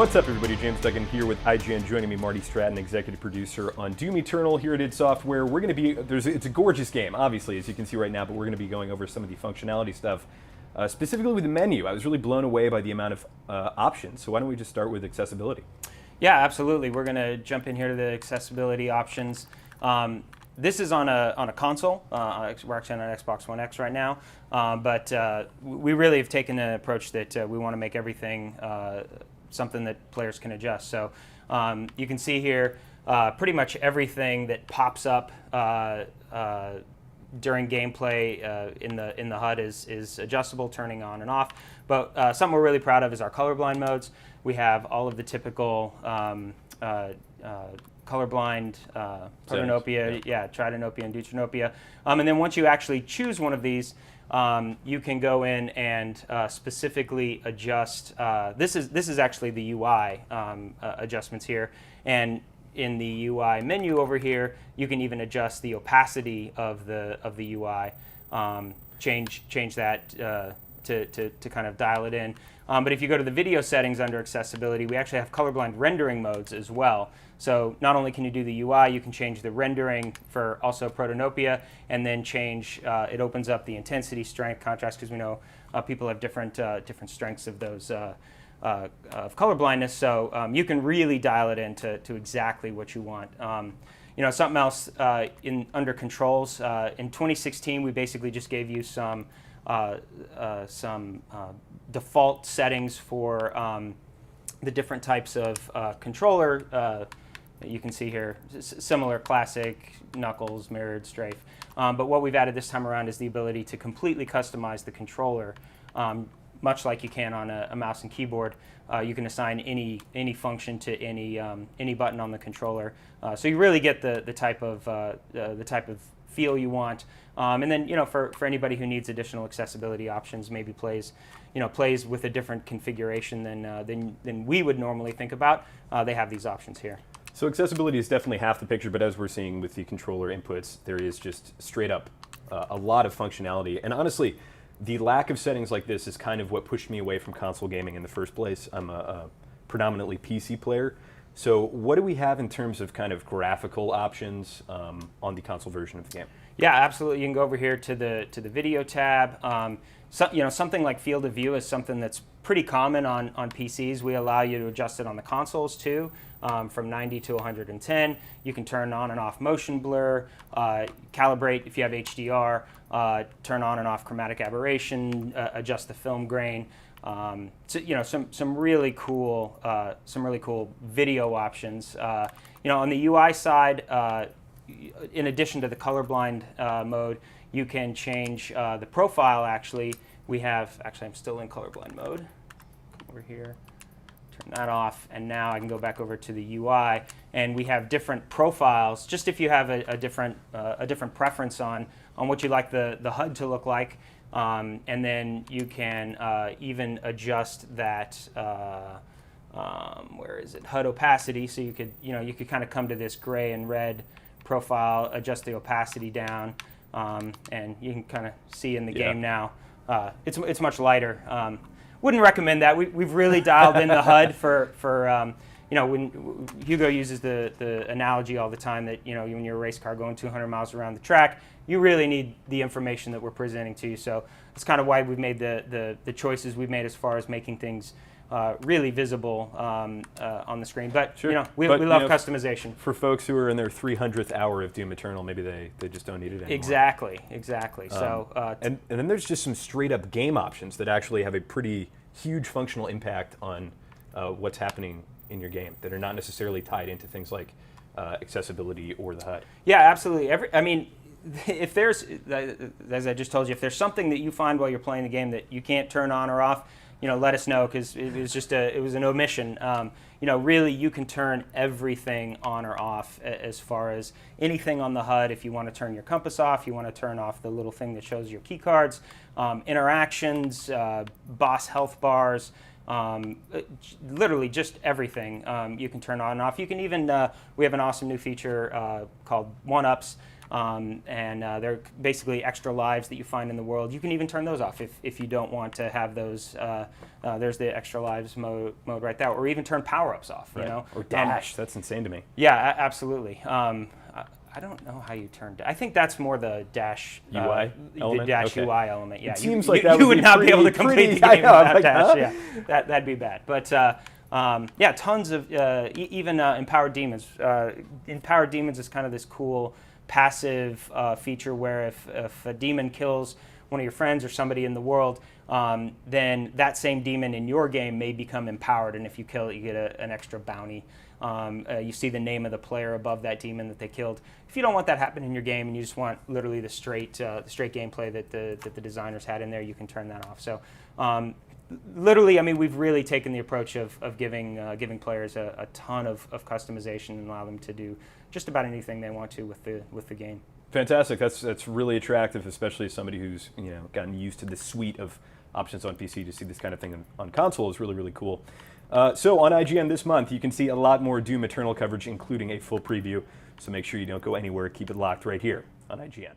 What's up, everybody? James Duggan here with IGN. Joining me, Marty Stratton, executive producer on Doom Eternal here at id Software. We're going to be it's a gorgeous game, obviously, as you can see right now, but we're going to be going over some of the functionality stuff, specifically with the menu. I was really blown away by the amount of options. So why don't we just start with accessibility? Yeah, absolutely. We're going to jump in here to the accessibility options. This is on a console. We're actually on an Xbox One X right now, but we really have taken an approach that we want to make everything something that players can adjust. So you can see here pretty much everything that pops up during gameplay in the HUD is adjustable, turning on and off. But something we're really proud of is our colorblind modes. We have all of the typical colorblind, protanopia, tritanopia, and deuteranopia. And then once you actually choose one of these, you can go in and specifically adjust. This is actually the UI adjustments here, and in the UI menu over here, you can even adjust the opacity of the UI, change that to kind of dial it in. But if you go to the video settings under accessibility, we actually have colorblind rendering modes as well. So not only can you do the UI, you can change the rendering for also protanopia, and then change, it opens up the intensity, strength, contrast, because we know people have different strengths of those of colorblindness. So you can really dial it in to exactly what you want. Something else under controls, in 2016, we basically just gave you some default settings for the different types of controller. You can see here, similar classic, knuckles, mirrored, strafe. But what we've added this time around is the ability to completely customize the controller, much like you can on a mouse and keyboard. You can assign any function to any button on the controller, so you really get the type of feel you want. And then for anybody who needs additional accessibility options, maybe plays with a different configuration than we would normally think about, they have these options here. So accessibility is definitely half the picture, but as we're seeing with the controller inputs, there is just straight up a lot of functionality. And honestly, the lack of settings like this is kind of what pushed me away from console gaming in the first place. I'm a predominantly PC player. So what do we have in terms of kind of graphical options on the console version of the game? Yeah, absolutely. You can go over here to the video tab. Something like field of view is something that's pretty common on PCs. We allow you to adjust it on the consoles too, from 90 to 110. You can turn on and off motion blur, calibrate if you have HDR, turn on and off chromatic aberration, adjust the film grain. Some really cool video options. On the UI side, in addition to the colorblind mode, you can change the profile. Actually, I'm still in colorblind mode. Come over here, turn that off, and now I can go back over to the UI, and we have different profiles. Just if you have a different preference on what you'd like the HUD to look like, and then you can even adjust that. Where is it? HUD opacity. So you could kind of come to this gray and red profile, adjust the opacity down, and you can kind of see in the game now. It's much lighter. Wouldn't recommend that. We've really dialed in the HUD for when Hugo uses the analogy all the time that when you're a race car going 200 miles around the track, you really need the information that we're presenting to you. So that's kind of why we've made the choices we've made as far as making things really visible on the screen. But sure. we love customization. For folks who are in their 300th hour of Doom Eternal, maybe they just don't need it anymore. Exactly. So and then there's just some straight up game options that actually have a pretty huge functional impact on what's happening in your game that are not necessarily tied into things like accessibility or the HUD. Yeah, absolutely. If there's, as I just told you, if there's something that you find while you're playing the game that you can't turn on or off, let us know, because it was an omission. Really, you can turn everything on or off as far as anything on the HUD. If you want to turn your compass off, you want to turn off the little thing that shows your key cards, interactions, boss health bars, literally just everything you can turn on and off. You can even, we have an awesome new feature called 1-Ups, and they're basically extra lives that you find in the world. You can even turn those off if you don't want to have those. There's the extra lives mode right there, or even turn power-ups off. You know, or dash. That's insane to me. Yeah, absolutely. I don't know how you turn. I think that's more the dash UI element. The dash UI element. Yeah, it seems like that you would not pretty, be able to complete the game like, without dash. Yeah, that'd be bad. But yeah, tons of even empowered demons. Empowered demons is kind of this cool passive feature where if a demon kills one of your friends or somebody in the world, then that same demon in your game may become empowered, and if you kill it, you get an extra bounty. You see the name of the player above that demon that they killed. If you don't want that happening in your game and you just want literally the straight gameplay that the designers had in there, you can turn that off. So literally, I mean, we've really taken the approach of giving players a ton of customization and allow them to do just about anything they want to with the game. Fantastic. That's really attractive, especially as somebody who's gotten used to this suite of options on PC. To see this kind of thing on console is really, really cool. So on IGN this month, you can see a lot more Doom Eternal coverage, including a full preview. So make sure you don't go anywhere. Keep it locked right here on IGN.